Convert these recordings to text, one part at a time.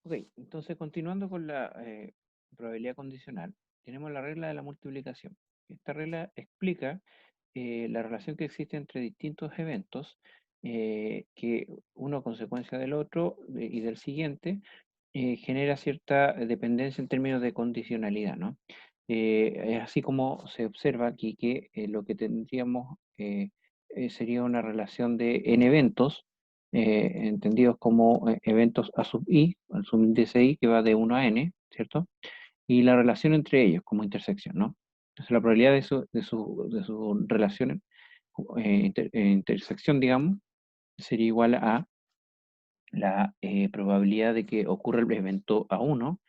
Ok, entonces continuando con la probabilidad condicional, tenemos la regla de la multiplicación. Esta regla explica la relación que existe entre distintos eventos, que uno a consecuencia del otro y del siguiente genera cierta dependencia en términos de condicionalidad, ¿no? Es así como se observa aquí que lo que tendríamos sería una relación de n eventos, entendidos como eventos a sub i, al subíndice i, que va de 1 a n, ¿cierto? Y la relación entre ellos como intersección, ¿no? Entonces la probabilidad de su relación, intersección, digamos, sería igual a la probabilidad de que ocurra el evento A1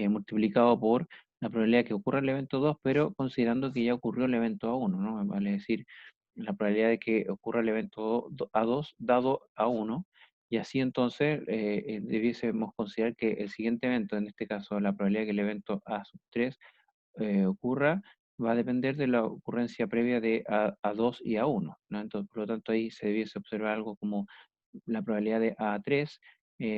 multiplicado por la probabilidad de que ocurra el evento 2, pero considerando que ya ocurrió el evento A1, ¿no? Vale decir, la probabilidad de que ocurra el evento A2 dado A1, y así entonces debiésemos considerar que el siguiente evento, en este caso la probabilidad de que el evento A3 ocurra, va a depender de la ocurrencia previa de A2 y A1, ¿no? Entonces, por lo tanto, ahí se debiese observar algo como la probabilidad de A3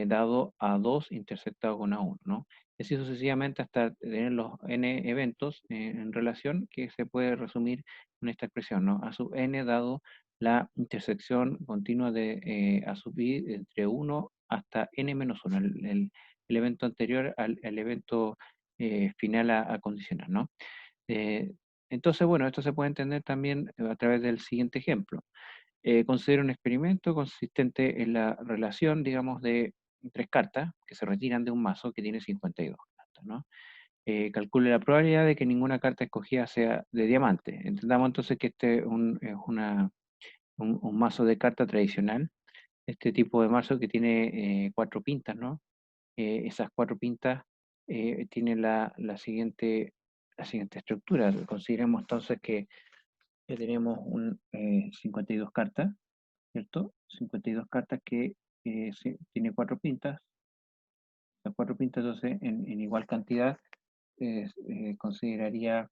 dado A2 intersectado con A1, ¿no? Y así sucesivamente hasta tener los n eventos en relación que se puede resumir en esta expresión, ¿no? A sub n dado la intersección continua de A sub i entre 1 hasta n menos 1, el evento anterior al evento final a condicionar, ¿no? Eh, entonces, bueno, esto se puede entender también a través del siguiente ejemplo. Considera un experimento consistente en la relación, digamos, de tres cartas que se retiran de un mazo que tiene 52 cartas, ¿no? Calcule la probabilidad de que ninguna carta escogida sea de diamante. Entendamos entonces que este es un mazo de carta tradicional, este tipo de mazo que tiene cuatro pintas, ¿no? Esas cuatro pintas tienen la siguiente estructura. Consideremos entonces que tenemos 52 cartas, ¿cierto? 52 cartas que tiene cuatro pintas. Las cuatro pintas, entonces, en igual cantidad, consideraría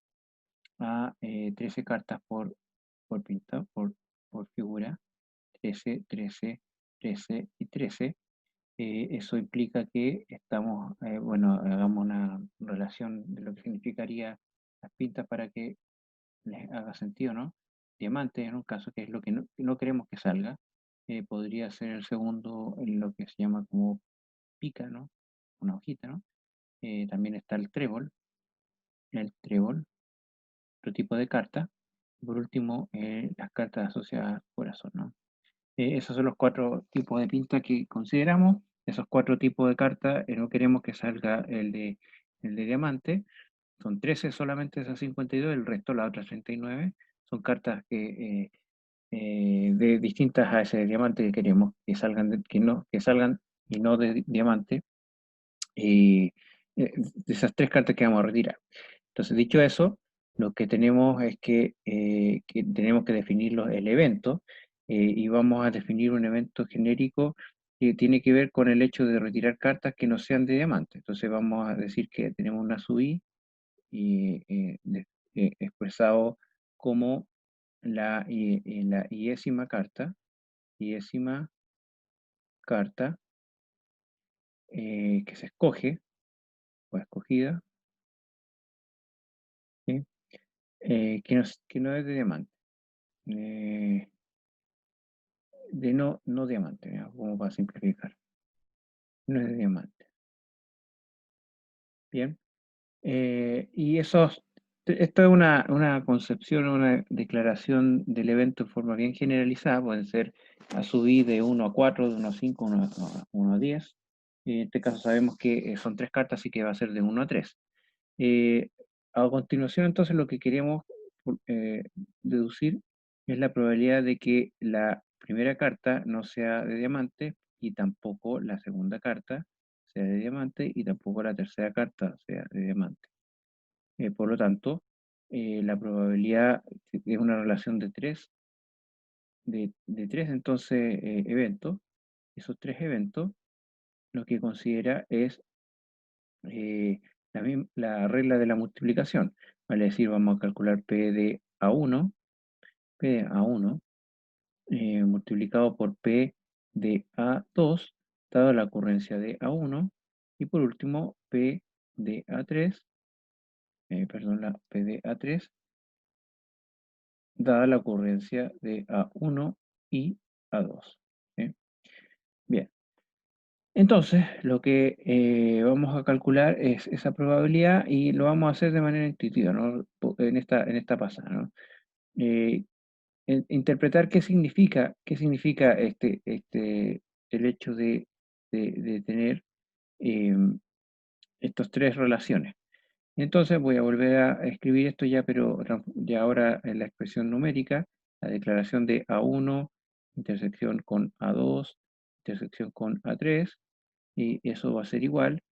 a 13 cartas por pinta, por figura. 13, 13, 13 y 13. Eso implica que estamos, bueno, hagamos una relación de lo que significaría las pintas para que les haga sentido, ¿no? Diamante, en un caso que es lo que no queremos que salga, podría ser el segundo en lo que se llama como pica, ¿no? Una hojita, ¿no? También está el trébol, otro tipo de carta. Por último, las cartas asociadas al corazón, ¿no? Esos son los cuatro tipos de pinta que consideramos. Esos cuatro tipos de cartas, no queremos que salga el de diamante. Son 13 solamente esas 52, el resto, las otras 39, son cartas de distintas a ese diamante que queremos que salgan, que salgan y no de diamante, y de esas tres cartas que vamos a retirar. Entonces, dicho eso, lo que tenemos es que tenemos que definir el evento, y vamos a definir un evento genérico que tiene que ver con el hecho de retirar cartas que no sean de diamante. Entonces vamos a decir que tenemos una SUI y expresado como la iésima carta que se escoge o escogida, ¿sí? Que no es de diamante, eh, de no diamante, ¿ya? Como para simplificar, no es de diamante. Bien, y esto es una concepción, una declaración del evento en forma bien generalizada, pueden ser a subir de 1 a 4, de 1 a 5, 1 a 10. En este caso sabemos que son tres cartas, así que va a ser de 1 a 3. Eh, a continuación, entonces, lo que queremos eh, deducir es la probabilidad de que la primera carta no sea de diamante y tampoco la segunda carta sea de diamante y tampoco la tercera carta sea de diamante. Por lo tanto, la probabilidad es una relación de tres entonces eventos. Esos tres eventos lo que considera es la regla de la multiplicación. Vale decir, vamos a calcular P de A1 multiplicado por P de A2, dado la ocurrencia de A1, Y por último, P de A3, perdón, la P de A3, dada la ocurrencia de A1 y A2. ¿Sí? Bien. Entonces, lo que vamos a calcular es esa probabilidad y lo vamos a hacer de manera intuitiva, ¿no? En esta pasada, ¿no? Eh, Interpretar qué significa el hecho de tener em, estas tres relaciones. Entonces voy a volver a escribir esto ya, pero ya ahora en la expresión numérica, la declaración de A1, intersección con A2, intersección con A3, y eso va a ser igual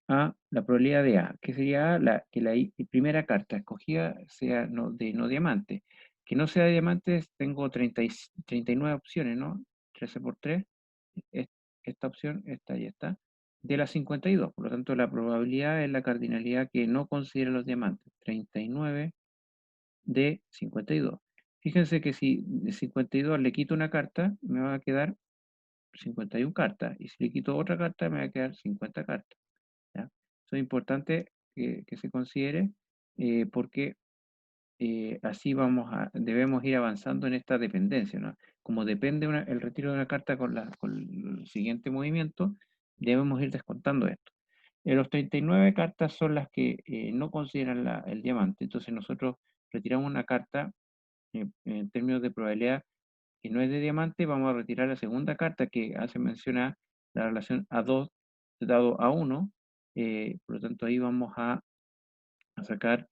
a la probabilidad de A, que sería A, que la primera carta escogida sea de no diamante. Que no sea de diamantes, tengo 39 opciones, ¿no? 13 por 3, es- esta opción, esta y esta, de las 52. Por lo tanto, la probabilidad es la cardinalidad que no considera los diamantes, 39 de 52. Fíjense que si de 52 le quito una carta, me va a quedar 51 cartas, y si le quito otra carta, me va a quedar 50 cartas. ¿Ya? Eso es importante que se considere porque así debemos ir avanzando en esta dependencia, ¿no? Como depende el retiro de una carta con el siguiente movimiento, debemos ir descontando esto. Los 39 cartas son las que no consideran el diamante, entonces nosotros retiramos una carta en términos de probabilidad que no es de diamante, vamos a retirar la segunda carta que hace mención a la relación A2 dado A1, por lo tanto ahí vamos a sacar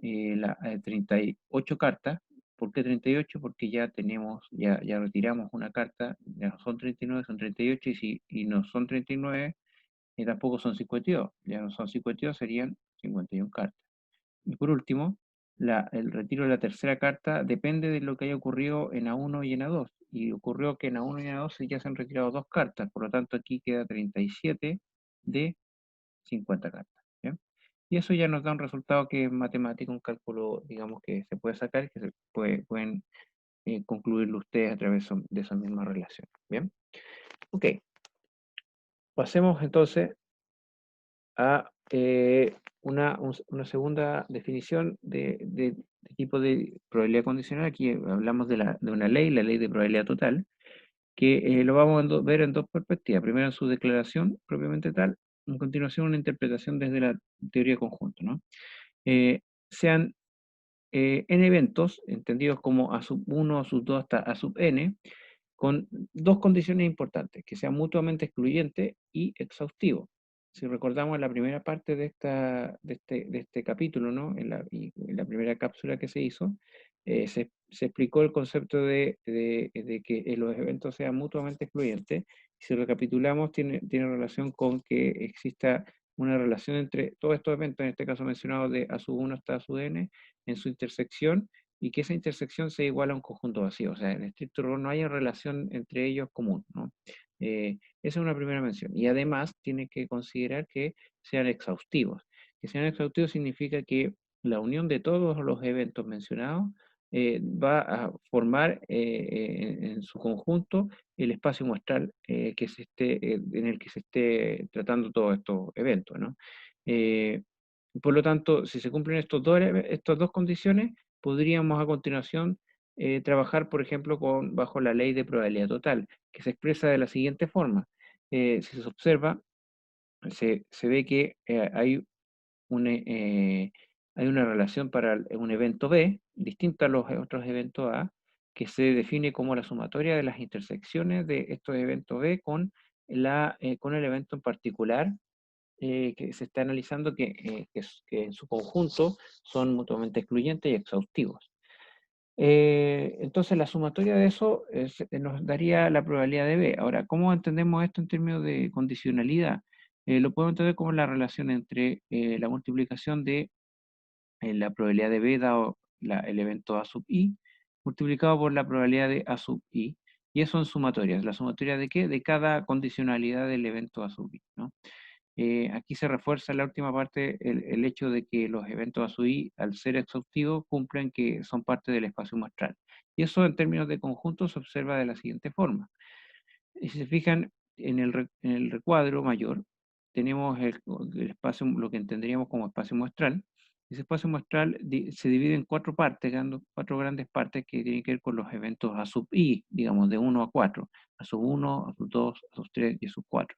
38 cartas. ¿Por qué 38? Porque ya tenemos, ya retiramos una carta, ya no son 39, son 38, y no son 39, y tampoco son 52, ya no son 52, serían 51 cartas. Y por último, el retiro de la tercera carta depende de lo que haya ocurrido en A1 y en A2. Y ocurrió que en A1 y en A2 ya se han retirado dos cartas, por lo tanto aquí queda 37 de 50 cartas. ¿Bien? Y eso ya nos da un resultado que es matemático, un cálculo, digamos, que se puede sacar, que pueden concluirlo ustedes a través de esa misma relación. Bien, ok. Pasemos entonces a una segunda definición de tipo de probabilidad condicional. Aquí hablamos de una ley, la ley de probabilidad total, que lo vamos a ver en dos perspectivas. Primero en su declaración propiamente tal, en continuación una interpretación desde la teoría de conjunto, ¿no? Eh, Sean n eventos, entendidos como a sub 1, a sub 2 hasta a sub n, con dos condiciones importantes, que sea mutuamente excluyente y exhaustivo. Si recordamos en la primera parte de este capítulo, ¿no? En la primera cápsula que se hizo, se explicó el concepto de que los eventos sean mutuamente excluyentes. Si recapitulamos, tiene relación con que exista una relación entre todos estos eventos, en este caso mencionado de A sub 1 hasta A sub n, en su intersección, y que esa intersección sea igual a un conjunto vacío. O sea, en estricto rigor no hay relación entre ellos común, ¿no? Esa es una primera mención. Y además tiene que considerar que sean exhaustivos. Que sean exhaustivos significa que la unión de todos los eventos mencionados va a formar en su conjunto el espacio muestral en el que se esté tratando todos estos eventos, ¿no? Por lo tanto, si se cumplen estas dos condiciones, podríamos a continuación trabajar, por ejemplo, bajo la ley de probabilidad total, que se expresa de la siguiente forma. Si se observa, se ve que hay una relación para un evento B, distinta a los otros eventos A, que se define como la sumatoria de las intersecciones de estos eventos B con el evento en particular que se está analizando, que en su conjunto son mutuamente excluyentes y exhaustivos. Entonces, la sumatoria de eso nos daría la probabilidad de B. Ahora, ¿cómo entendemos esto en términos de condicionalidad? Lo podemos entender como la relación entre la multiplicación de la probabilidad de B dado el evento A sub I, multiplicado por la probabilidad de A sub I, y eso en sumatorias. ¿La sumatoria de qué? De cada condicionalidad del evento A sub I, ¿no? Aquí se refuerza en la última parte el hecho de que los eventos ASUI, al ser exhaustivos, cumplen que son parte del espacio muestral. Y eso en términos de conjunto se observa de la siguiente forma. Y si se fijan en el recuadro mayor, tenemos el espacio, lo que entenderíamos como espacio muestral. Ese espacio muestral se divide en cuatro partes, quedando cuatro grandes partes que tienen que ver con los eventos A sub i, digamos, de 1 a 4, A sub 1, A sub 2, A sub 3 y A sub 4.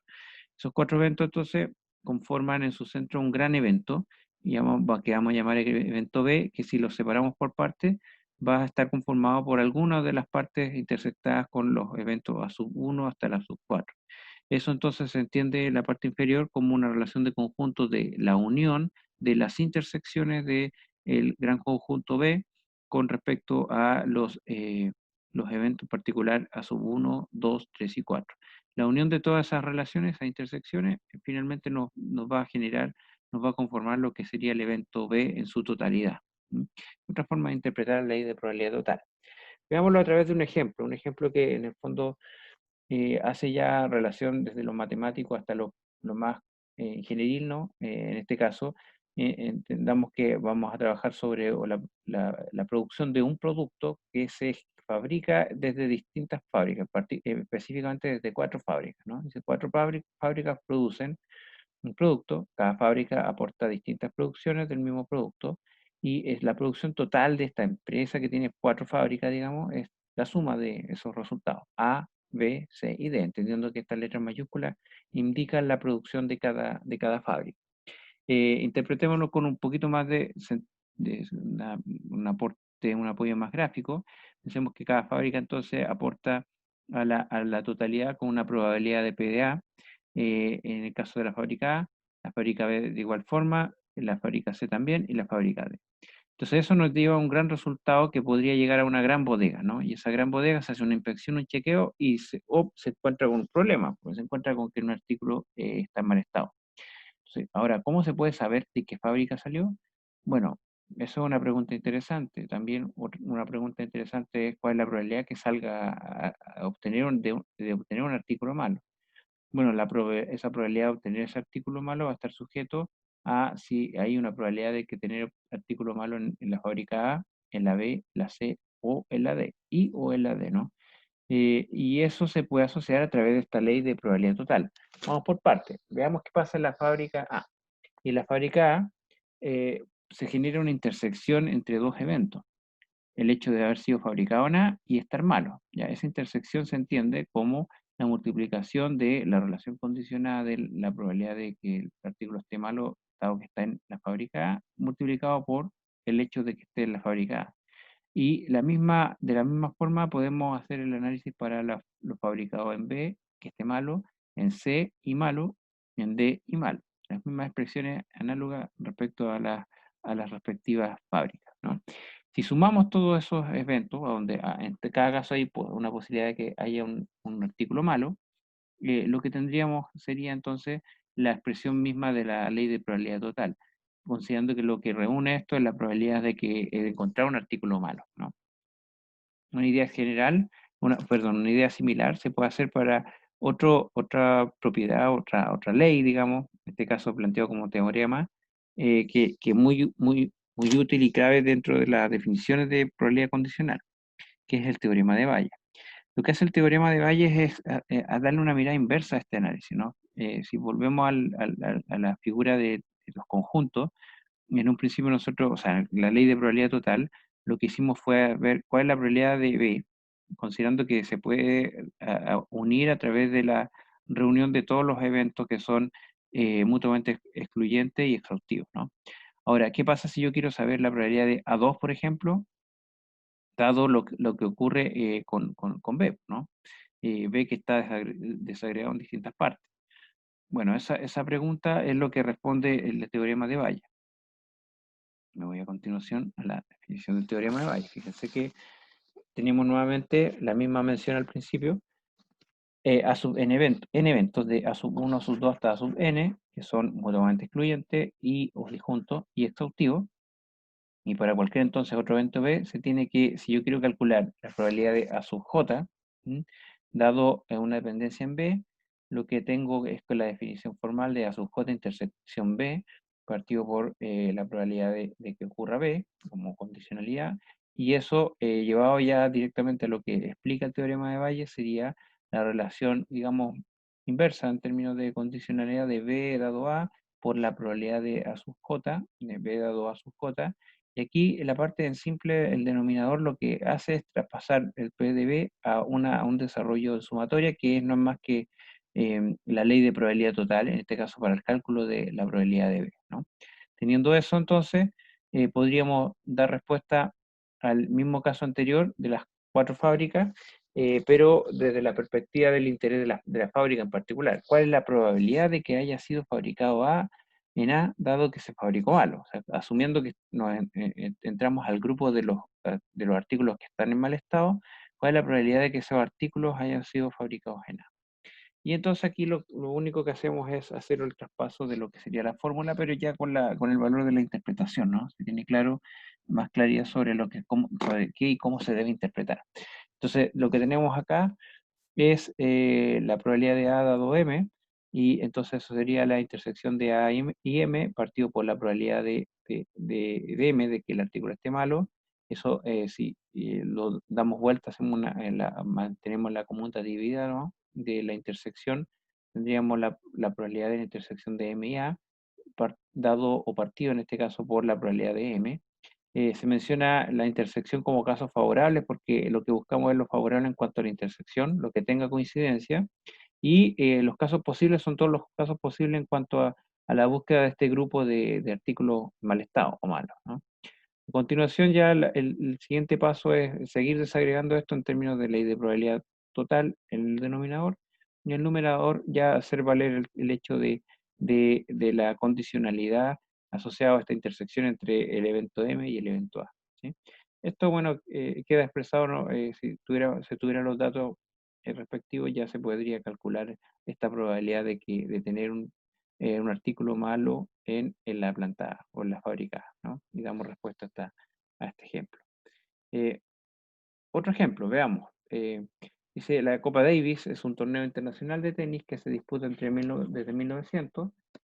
Esos cuatro eventos entonces conforman en su centro un gran evento, que vamos a llamar el evento B, que si lo separamos por partes, va a estar conformado por algunas de las partes intersectadas con los eventos A sub 1 hasta la sub 4. Eso entonces se entiende en la parte inferior como una relación de conjunto de la unión de las intersecciones del gran conjunto B con respecto a los eventos particular a sub 1, 2, 3 y 4. La unión de todas esas relaciones, esas intersecciones, finalmente nos va a generar, nos va a conformar lo que sería el evento B en su totalidad. Otra forma de interpretar la ley de probabilidad total. Veámoslo a través de un ejemplo que en el fondo hace ya relación desde lo matemático hasta lo más ingenieril, ¿no? En este caso, entendamos que vamos a trabajar sobre la producción de un producto que se fabrica desde distintas fábricas, específicamente desde cuatro fábricas, ¿no? Dice, cuatro fábricas producen un producto, cada fábrica aporta distintas producciones del mismo producto, y es la producción total de esta empresa que tiene cuatro fábricas, digamos, es la suma de esos resultados, A, B, C y D, entendiendo que estas letras mayúsculas indican la producción de cada fábrica. Interpretémoslo con un poquito más de un aporte, un apoyo más gráfico. Pensemos que cada fábrica entonces aporta a la totalidad con una probabilidad de PDA. En el caso de la fábrica B de igual forma, la fábrica C también y la fábrica D. Entonces eso nos lleva a un gran resultado que podría llegar a una gran bodega, ¿no? Y esa gran bodega se hace una inspección, un chequeo y se encuentra con un problema, porque se encuentra con que un artículo está en mal estado. Sí. Ahora, ¿cómo se puede saber de qué fábrica salió? Bueno, eso es una pregunta interesante. También una pregunta interesante es cuál es la probabilidad que salga a obtener de obtener un artículo malo. Bueno, esa probabilidad de obtener ese artículo malo va a estar sujeto a si hay una probabilidad de que tener artículo malo en la fábrica A, en la B, la C o en la D, y o en la D, ¿no? Y eso se puede asociar a través de esta ley de probabilidad total. Vamos por partes. Veamos qué pasa en la fábrica A. Y en la fábrica A se genera una intersección entre dos eventos. El hecho de haber sido fabricado en A y estar malo. ¿Ya? Esa intersección se entiende como la multiplicación de la relación condicionada de la probabilidad de que el artículo esté malo, dado que está en la fábrica A, multiplicado por el hecho de que esté en la fábrica A. Y de la misma forma podemos hacer el análisis para los fabricados en B, que esté malo, en C y malo, y en D y malo. Las mismas expresiones análogas respecto a las respectivas fábricas, ¿no? Si sumamos todos esos eventos, donde en cada caso hay una posibilidad de que haya un artículo malo, lo que tendríamos sería entonces la expresión misma de la ley de probabilidad total, considerando que lo que reúne esto es la probabilidad de encontrar un artículo malo, ¿no? Una idea general, una idea similar se puede hacer para otra propiedad, otra ley, digamos, en este caso planteado como teorema, que es muy útil y clave dentro de las definiciones de probabilidad condicional, que es el teorema de Bayes. Lo que hace el teorema de Bayes es a darle una mirada inversa a este análisis, ¿no? Si volvemos a la figura de los conjuntos, en un principio nosotros, o sea, la ley de probabilidad total, lo que hicimos fue ver cuál es la probabilidad de B, considerando que se puede unir a través de la reunión de todos los eventos que son mutuamente excluyentes y exhaustivos, ¿no? Ahora, ¿qué pasa si yo quiero saber la probabilidad de A2, por ejemplo, dado lo que ocurre con B, ¿no? B que está desagregado en distintas partes. Bueno, esa pregunta es lo que responde el teorema de Bayes. Me voy a continuación a la definición del teorema de Bayes. Fíjense que tenemos nuevamente la misma mención al principio, en eventos de A sub 1, A sub 2 hasta A sub n, que son mutuamente excluyentes y o disjuntos y exhaustivos. Y para cualquier entonces otro evento B, se tiene que, si yo quiero calcular la probabilidad de A sub j, dado una dependencia en B, lo que tengo es con la definición formal de A sub j intersección B, partido por la probabilidad de que ocurra B, como condicionalidad, y eso llevado ya directamente a lo que explica el teorema de Bayes, sería la relación, digamos, inversa en términos de condicionalidad de B dado A por la probabilidad de A sub J, de B dado A sub J. Y aquí en la parte en simple, el denominador lo que hace es traspasar el P de B a un desarrollo de sumatoria que no es más que la ley de probabilidad total, en este caso para el cálculo de la probabilidad de B, ¿no? Teniendo eso, entonces, podríamos dar respuesta al mismo caso anterior de las 4 fábricas, pero desde la perspectiva del interés de la fábrica en particular. ¿Cuál es la probabilidad de que haya sido fabricado A en A, dado que se fabricó mal? O sea, asumiendo que entramos al grupo de los artículos que están en mal estado, ¿cuál es la probabilidad de que esos artículos hayan sido fabricados en A? Y entonces aquí lo único que hacemos es hacer el traspaso de lo que sería la fórmula, pero ya con el valor de la interpretación, ¿no? Se tiene claro, más claridad sobre sobre qué y cómo se debe interpretar. Entonces, lo que tenemos acá es la probabilidad de A dado M, y entonces eso sería la intersección de A y M partido por la probabilidad de M de que el artículo esté malo. Eso, si lo damos vuelta, mantenemos la conmutatividad, ¿no?, de la intersección, tendríamos la probabilidad de la intersección de M y A, dado o partido en este caso por la probabilidad de M. Se menciona la intersección como casos favorables porque lo que buscamos es lo favorable en cuanto a la intersección, lo que tenga coincidencia, y los casos posibles son todos los casos posibles en cuanto a la búsqueda de este grupo de artículos mal estado o malos, ¿no? A continuación, ya el siguiente paso es seguir desagregando esto en términos de ley de probabilidad total en el denominador, y el numerador ya hacer valer el hecho de la condicionalidad asociado a esta intersección entre el evento M y el evento A, ¿sí? Esto, bueno, queda expresado, ¿no? Si se tuvieran los datos respectivos, ya se podría calcular esta probabilidad de tener un artículo malo en la planta o en la fábrica, ¿no? Y damos respuesta a este ejemplo. Eh, Otro ejemplo, veamos. Dice, la Copa Davis es un torneo internacional de tenis que se disputa desde 1900,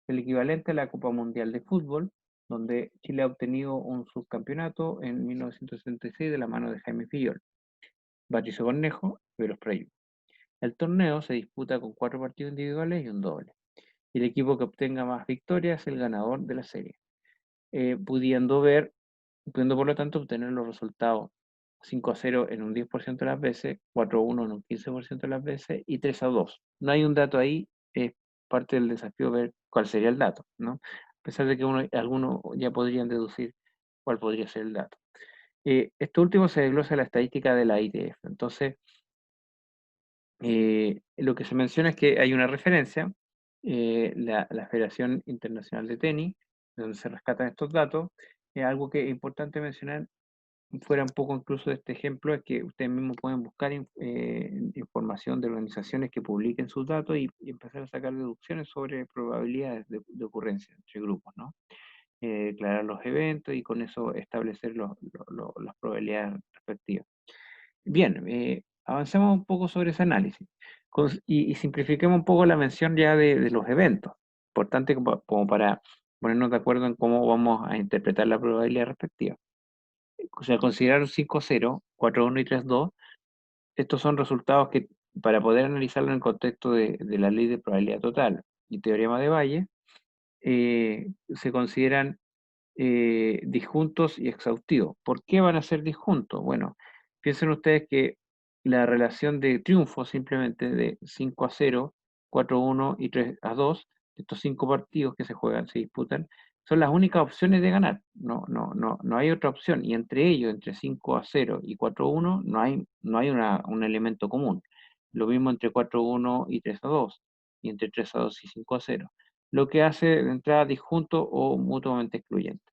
el equivalente a la Copa Mundial de Fútbol, donde Chile ha obtenido un subcampeonato en 1976 de la mano de Jaime Fillol, Patricio Cornejo y Veros Preyu. El torneo se disputa con 4 partidos individuales y un doble. Y el equipo que obtenga más victorias es el ganador de la serie, eh, pudiendo ver, pudiendo por lo tanto obtener los resultados 5-0 en un 10% de las veces, 4-1 en un 15% de las veces y 3-2. No hay un dato ahí, es parte del desafío ver cuál sería el dato, ¿no? A pesar de que algunos ya podrían deducir cuál podría ser el dato. Esto último se desglosa en la estadística de la ITF. Entonces, lo que se menciona es que hay una referencia, la Federación Internacional de Tenis, donde se rescatan estos datos. Algo que es importante mencionar, fuera un poco incluso de este ejemplo, es que ustedes mismos pueden buscar información de organizaciones que publiquen sus datos y empezar a sacar deducciones sobre probabilidades de ocurrencia entre grupos, ¿no? Declarar los eventos y con eso establecer las probabilidades respectivas. Bien, avancemos un poco sobre ese análisis y simplifiquemos un poco la mención ya de los eventos. Importante como para ponernos de acuerdo en cómo vamos a interpretar la probabilidad respectiva. O sea, considerar un 5-0, 4-1 y 3-2, estos son resultados que, para poder analizarlo en el contexto de la ley de probabilidad total y teorema de Bayes, se consideran disjuntos y exhaustivos. ¿Por qué van a ser disjuntos? Bueno, piensen ustedes que la relación de triunfo simplemente de 5-0, 4-1 y 3-2, estos 5 partidos que se juegan, se disputan, son las únicas opciones de ganar. No hay otra opción. Y entre ellos, entre 5-0 y 4-1, no hay un elemento común. Lo mismo entre 4-1 y 3-2, y entre 3-2 y 5-0. Lo que hace de entrada disjunto o mutuamente excluyente.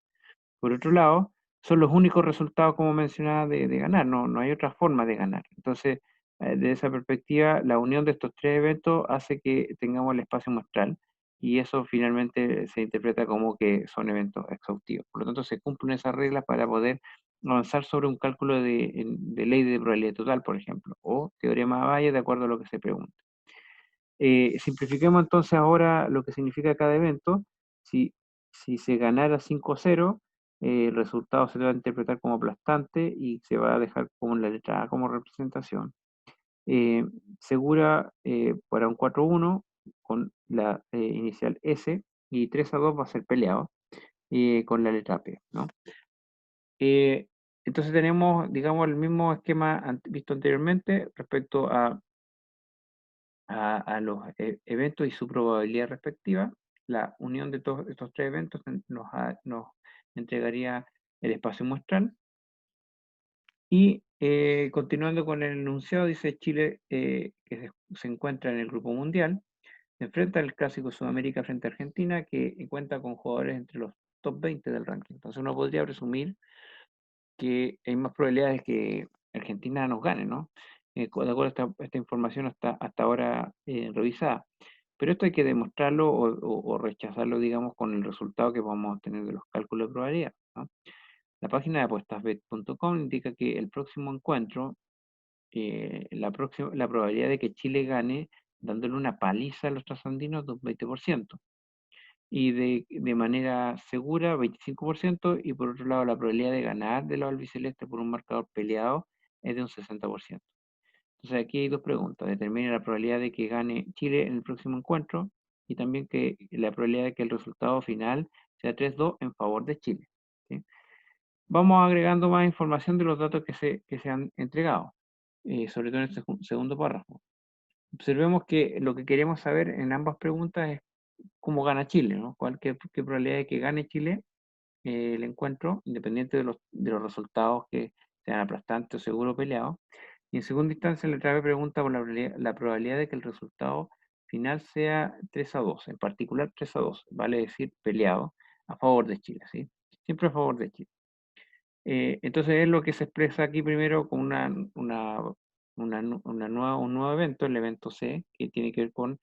Por otro lado, son los únicos resultados, como mencionaba, de ganar, no hay otra forma de ganar. Entonces, desde esa perspectiva, la unión de estos 3 eventos hace que tengamos el espacio muestral, y eso finalmente se interpreta como que son eventos exhaustivos. Por lo tanto, se cumplen esas reglas para poder avanzar sobre un cálculo de ley de probabilidad total, por ejemplo, o teorema de Bayes, de acuerdo a lo que se pregunte. Simplifiquemos entonces ahora lo que significa cada evento. Si se ganara 5-0, el resultado se va a interpretar como aplastante y se va a dejar como la letra A como representación. Segura para un 4-1, con la inicial S, y 3-2 va a ser peleado con la letra P, ¿no? Eh, entonces tenemos, digamos, el mismo esquema visto anteriormente respecto a los eventos y su probabilidad respectiva. La unión de todos estos tres eventos nos entregaría el espacio muestral. Y continuando con el enunciado, dice Chile, que se encuentra en el grupo mundial, se enfrenta al clásico Sudamérica frente a Argentina, que cuenta con jugadores entre los top 20 del ranking. Entonces uno podría presumir que hay más probabilidades que Argentina nos gane, ¿no? De acuerdo a esta información hasta ahora revisada. Pero esto hay que demostrarlo o rechazarlo, digamos, con el resultado que vamos a obtener de los cálculos de probabilidad, ¿no? La página de apuestasbet.com indica que el próximo encuentro, la probabilidad de que Chile gane dándole una paliza a los trasandinos de un 20%, y de manera segura 25%, y por otro lado la probabilidad de ganar de los albicelestes por un marcador peleado es de un 60%. Entonces aquí hay dos preguntas: determina la probabilidad de que gane Chile en el próximo encuentro, y también que la probabilidad de que el resultado final sea 3-2 en favor de Chile, ¿sí? Vamos agregando más información de los datos que se han entregado, sobre todo en este segundo párrafo. Observemos que lo que queremos saber en ambas preguntas es cómo gana Chile, ¿no? Qué probabilidad de que gane Chile el encuentro, independiente de los resultados que sean aplastantes o seguro peleados. Y en segunda instancia, la otra pregunta por la probabilidad de que el resultado final sea 3-2, en particular 3-2, vale decir peleado, a favor de Chile, ¿sí? Siempre a favor de Chile. Entonces es lo que se expresa aquí primero con un nuevo evento, el evento C, que tiene que ver con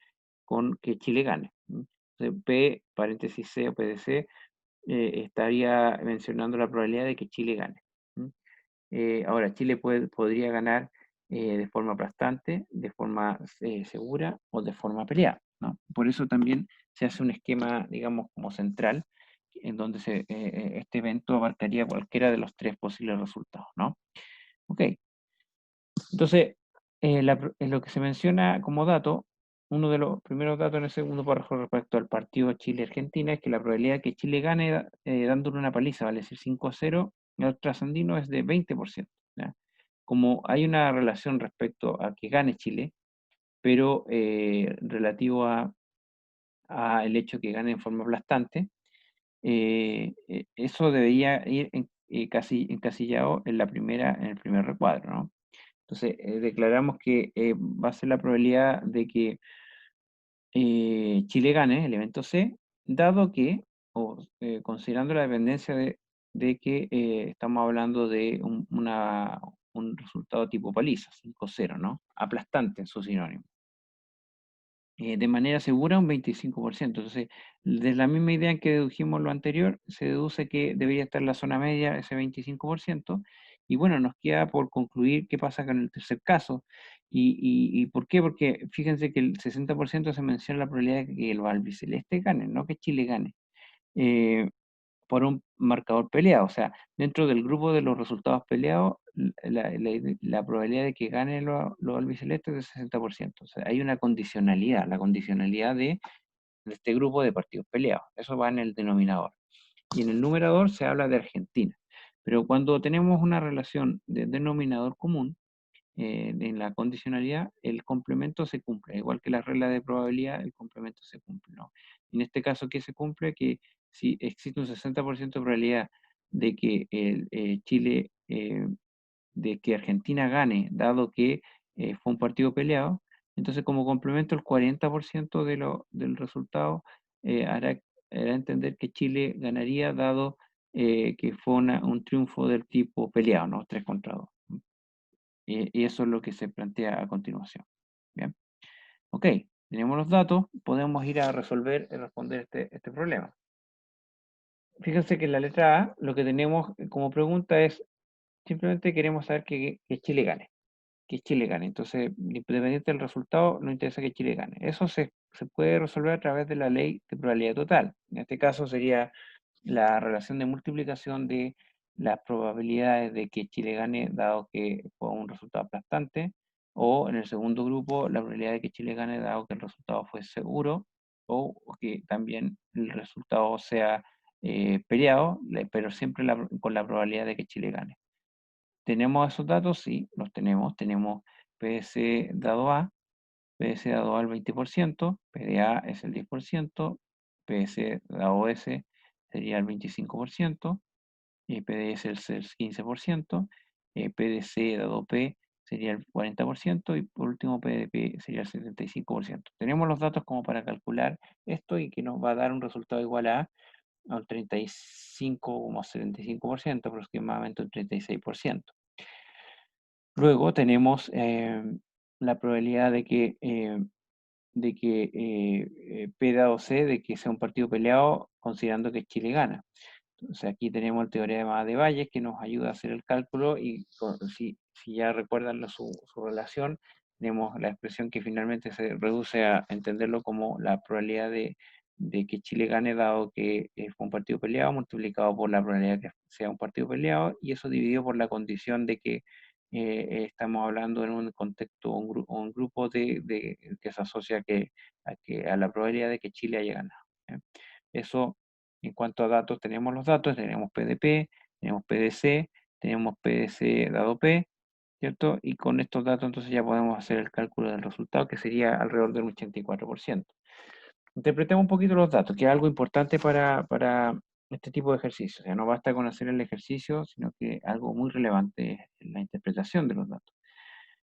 que Chile gane. Entonces, P, paréntesis C o PDC, estaría mencionando la probabilidad de que Chile gane. Ahora, Chile podría ganar de forma aplastante, de forma segura o de forma peleada, ¿no? Por eso también se hace un esquema, digamos, como central, en donde este evento abarcaría cualquiera de los tres posibles resultados, ¿no? Ok, entonces, en lo que se menciona como dato, uno de los primeros datos en el segundo párrafo respecto al partido Chile-Argentina es que la probabilidad de que Chile gane dándole una paliza, vale decir 5-0, a los trasandinos es de 20%, ¿ya? Como hay una relación respecto a que gane Chile, pero relativo a el hecho que gane en forma aplastante, eso debería ir casi encasillado en el primer recuadro, ¿no? Entonces, declaramos que va a ser la probabilidad de que Chile gane el evento C, dado que, considerando la dependencia de que estamos hablando de un resultado tipo paliza, 5-0, ¿no? Aplastante en su sinónimo. De manera segura un 25%. Entonces, de la misma idea en que dedujimos lo anterior, se deduce que debería estar en la zona media ese 25%. Y bueno, nos queda por concluir qué pasa con el tercer caso. ¿Y por qué? Porque fíjense que el 60% se menciona la probabilidad de que los albicelestes ganen, no que Chile gane. Eh, por un marcador peleado. O sea, dentro del grupo de los resultados peleados, la probabilidad de que gane los albicelestes es del 60%. O sea, hay una condicionalidad, la condicionalidad de este grupo de partidos peleados. Eso va en el denominador. Y en el numerador se habla de Argentina. Pero cuando tenemos una relación de denominador común, en la condicionalidad, el complemento se cumple. Igual que la regla de probabilidad, el complemento se cumple, ¿no? En este caso, ¿qué se cumple? Que si existe un 60% de probabilidad de que Chile, de que Argentina gane, dado que fue un partido peleado, entonces como complemento el 40% del resultado hará entender que Chile ganaría, dado que fue un triunfo del tipo peleado, ¿no? 3-2. Y eso es lo que se plantea a continuación. Bien. Ok, tenemos los datos, podemos ir a resolver y responder este problema. Fíjense que en la letra A lo que tenemos como pregunta es, simplemente queremos saber que Chile gane, que Chile gane. Entonces, independiente del resultado, nos interesa que Chile gane. Eso se puede resolver a través de la ley de probabilidad total. En este caso sería la relación de multiplicación de las probabilidades de que Chile gane, dado que fue un resultado aplastante, o en el segundo grupo, la probabilidad de que Chile gane dado que el resultado fue seguro, o que también el resultado sea peleado, pero siempre con la probabilidad de que Chile gane. ¿Tenemos esos datos? Sí, los tenemos. Tenemos PS dado A, PS dado A al 20%, PDA es el 10%, PS dado S sería el 25%, PDS el 15%, PDC dado P sería el 40% y por último PDP sería el 75%. Tenemos los datos como para calcular esto y que nos va a dar un resultado igual a un 35,75%, aproximadamente un 36%. Luego tenemos la probabilidad de que P dado C, de que sea un partido peleado, considerando que Chile gana. Entonces aquí tenemos el teorema de Bayes que nos ayuda a hacer el cálculo y si ya recuerdan su relación, tenemos la expresión que finalmente se reduce a entenderlo como la probabilidad de que Chile gane dado que fue un partido peleado multiplicado por la probabilidad de que sea un partido peleado y eso dividido por la condición de que estamos hablando en un contexto, un grupo que se asocia a la probabilidad de que Chile haya ganado. ¿Ya? Eso en cuanto a datos, tenemos los datos, tenemos PDP, tenemos PDC, tenemos PDC dado P, ¿cierto? Y con estos datos entonces ya podemos hacer el cálculo del resultado, que sería alrededor del 84%. Interpretemos un poquito los datos, que es algo importante para este tipo de ejercicios. O sea, no basta con hacer el ejercicio, sino que algo muy relevante es la interpretación de los datos.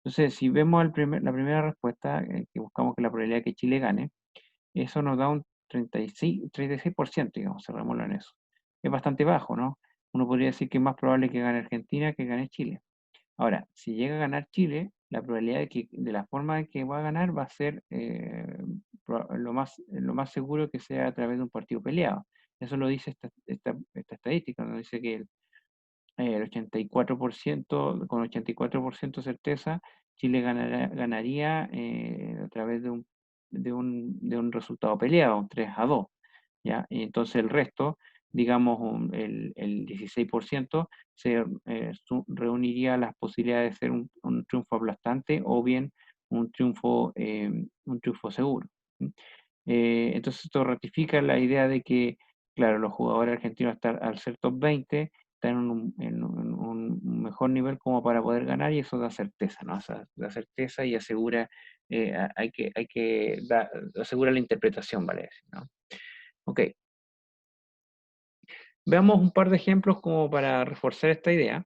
Entonces, si vemos la primera respuesta, que buscamos que la probabilidad de que Chile gane, eso nos da un 36%, digamos, cerrémoslo en eso. Es bastante bajo, ¿no? Uno podría decir que es más probable que gane Argentina que gane Chile. Ahora, si llega a ganar Chile, la probabilidad de la forma en que va a ganar va a ser lo más seguro que sea a través de un partido peleado. Eso lo dice esta estadística, nos dice que el 84%, con 84% de certeza, Chile ganaría a través de un resultado peleado, un 3-2, ¿ya? Y entonces el resto, digamos el 16%, reuniría las posibilidades de ser un triunfo aplastante o bien un triunfo seguro. ¿Sí? Entonces esto ratifica la idea de que, claro, los jugadores argentinos al ser top 20 están en un mejor nivel como para poder ganar y eso da certeza, ¿no? O sea, da certeza y asegura, asegura la interpretación, vale decir, ¿no? Ok, veamos un par de ejemplos como para reforzar esta idea.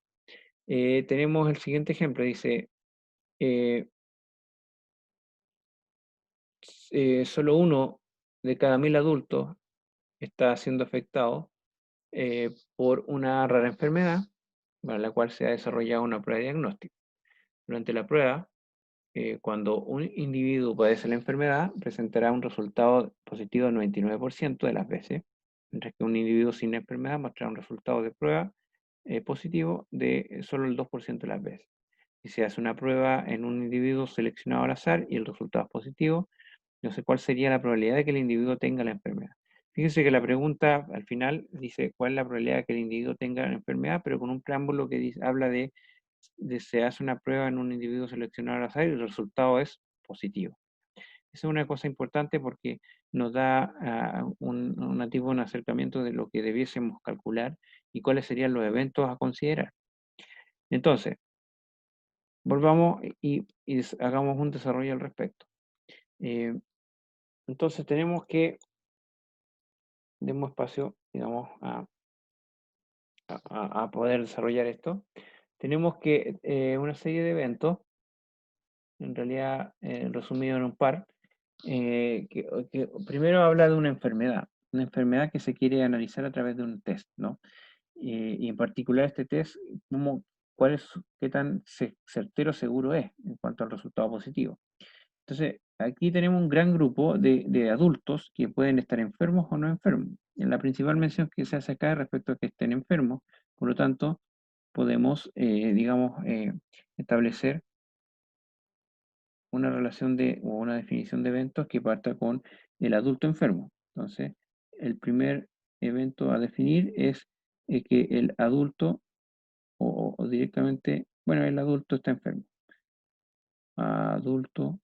Tenemos el siguiente ejemplo, dice, eh, solo uno de cada 1000 adultos está siendo afectado por una rara enfermedad para la cual se ha desarrollado una prueba de diagnóstico. Durante la prueba, cuando un individuo padece la enfermedad, presentará un resultado positivo el 99% de las veces, mientras que un individuo sin enfermedad mostrará un resultado de prueba positivo de solo el 2% de las veces. Si se hace una prueba en un individuo seleccionado al azar y el resultado es positivo, no sé cuál sería la probabilidad de que el individuo tenga la enfermedad. Fíjense que la pregunta al final dice cuál es la probabilidad de que el individuo tenga la enfermedad, pero con un preámbulo que habla de se hace una prueba en un individuo seleccionado al azar y el resultado es positivo. Esa es una cosa importante porque nos da un acercamiento de lo que debiésemos calcular y cuáles serían los eventos a considerar. Entonces, volvamos y hagamos un desarrollo al respecto. Entonces tenemos que demos espacio, digamos, a poder desarrollar esto. Tenemos que una serie de eventos, en realidad resumido en un par, que primero habla de una enfermedad que se quiere analizar a través de un test, ¿no? Y en particular este test, qué tan certero seguro es en cuanto al resultado positivo. Entonces, aquí tenemos un gran grupo de adultos que pueden estar enfermos o no enfermos. En la principal mención que se hace acá es respecto a que estén enfermos, por lo tanto, podemos, digamos, establecer una relación o una definición de eventos que parta con el adulto enfermo. Entonces, el primer evento a definir es que el adulto o directamente, bueno, el adulto está enfermo. adulto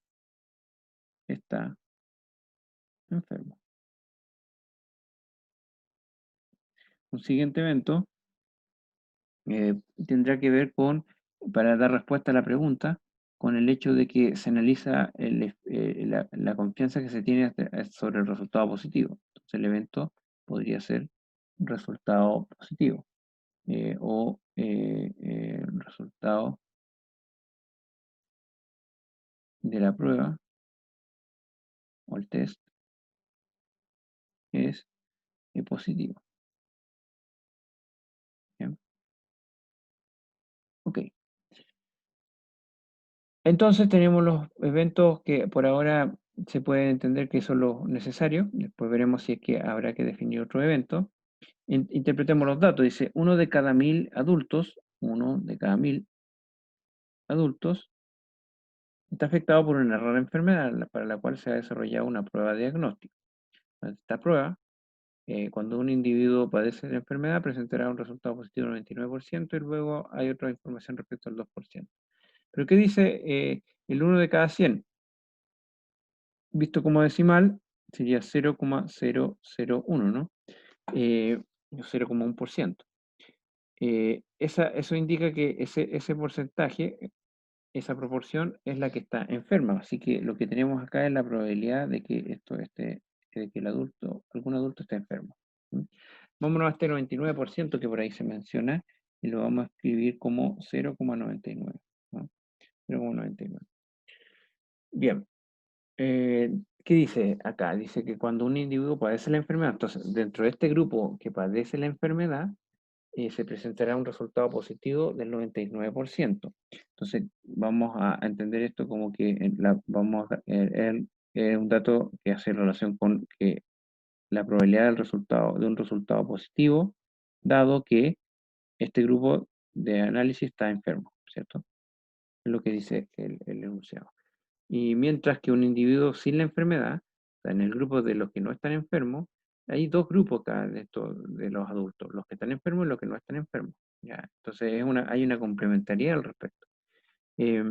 está enfermo. Un siguiente evento tendrá que ver con, para dar respuesta a la pregunta, con el hecho de que se analiza la confianza que se tiene sobre el resultado positivo. Entonces el evento podría ser resultado positivo o resultado de la prueba o el test es positivo. ¿Bien? Ok. Entonces tenemos los eventos que por ahora se puede entender que son los necesarios. Después veremos si es que habrá que definir otro evento. Interpretemos los datos. Dice, uno de cada 1000 adultos está afectado por una rara enfermedad para la cual se ha desarrollado una prueba de diagnóstico. Esta prueba, cuando un individuo padece la enfermedad, presentará un resultado positivo del 99% y luego hay otra información respecto al 2%. Pero ¿qué dice el 1 de cada 100? Visto como decimal, sería 0,001, ¿no? 0,1%. Eso indica que ese porcentaje, esa proporción es la que está enferma. Así que lo que tenemos acá es la probabilidad de que de que algún adulto esté enfermo. ¿Mm? Vámonos a este 99% que por ahí se menciona y lo vamos a escribir como 0,99, ¿no? 0,99. Bien. ¿Qué dice acá? Dice que cuando un individuo padece la enfermedad, entonces dentro de este grupo que padece la enfermedad, se presentará un resultado positivo del 99%. Entonces, vamos a entender esto como que un dato que hace relación con que la probabilidad de un resultado positivo, dado que este grupo de análisis está enfermo, ¿cierto? Es lo que dice el enunciado. Y mientras que un individuo sin la enfermedad, o sea, en el grupo de los que no están enfermos, hay dos grupos acá de los adultos, los que están enfermos y los que no están enfermos. ¿Ya? Entonces hay una complementariedad al respecto. Eh,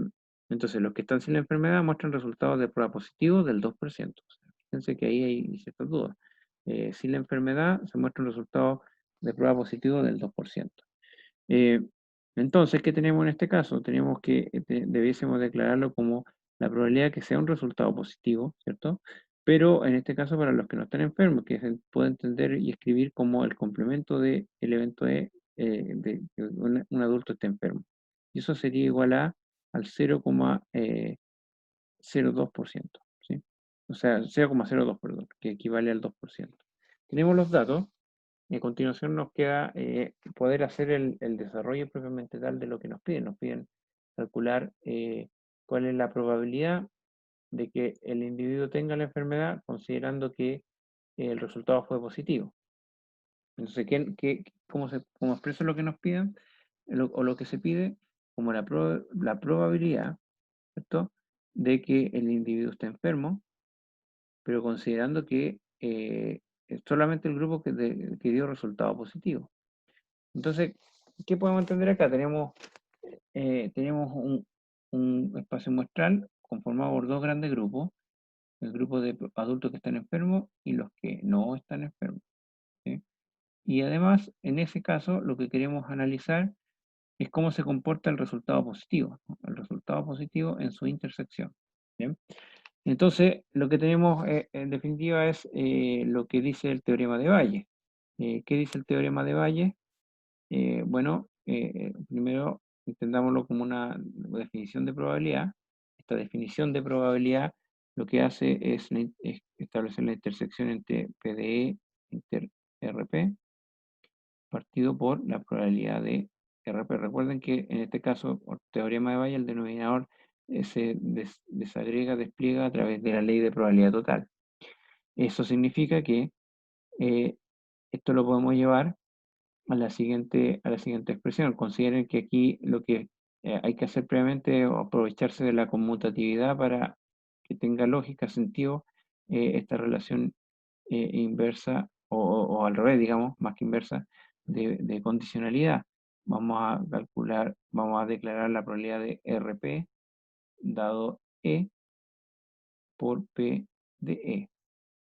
entonces, los que están sin la enfermedad muestran resultados de prueba positivos del 2%. O sea, fíjense que ahí hay ciertas dudas. Sin la enfermedad se muestra un resultado de prueba positivo del 2%. Eh, entonces, ¿qué tenemos en este caso? Tenemos que debiésemos declararlo como la probabilidad de que sea un resultado positivo, ¿cierto? Pero en este caso para los que no están enfermos, que se puede entender y escribir como el complemento del evento de que un adulto esté enfermo. Y eso sería igual al 0,02%, ¿sí? O sea, 0,02, perdón, que equivale al 2%. Tenemos los datos. Y a continuación nos queda poder hacer el desarrollo propiamente tal de lo que nos piden. Nos piden calcular cuál es la probabilidad de que el individuo tenga la enfermedad considerando que el resultado fue positivo. Entonces, ¿cómo expreso lo que nos piden o lo que se pide? Como la probabilidad, ¿cierto?, de que el individuo esté enfermo, pero considerando que es solamente el grupo que dio resultado positivo. Entonces, ¿qué podemos entender acá? Tenemos un espacio muestral conformado por dos grandes grupos, el grupo de adultos que están enfermos y los que no están enfermos, ¿sí? Y además, en ese caso, lo que queremos analizar es cómo se comporta el resultado positivo, ¿no? El resultado positivo en su intersección. ¿Bien? Entonces, lo que tenemos en definitiva es lo que dice el teorema de Bayes. ¿Qué dice el teorema de Bayes? Bueno, primero entendámoslo como una definición de probabilidad. Esta definición de probabilidad lo que hace es establecer la intersección entre PDE inter RP partido por la probabilidad de RP. Recuerden que en este caso, por teorema de Bayes, el denominador se desagrega, despliega a través de la ley de probabilidad total. Eso significa que eh, esto lo podemos llevar a la siguiente expresión. Consideren que aquí lo que hay que hacer previamente es aprovecharse de la conmutatividad para que tenga lógica, sentido, esta relación inversa o al revés, digamos, más que inversa, de condicionalidad. Vamos a declarar la probabilidad de RP dado E por P de E,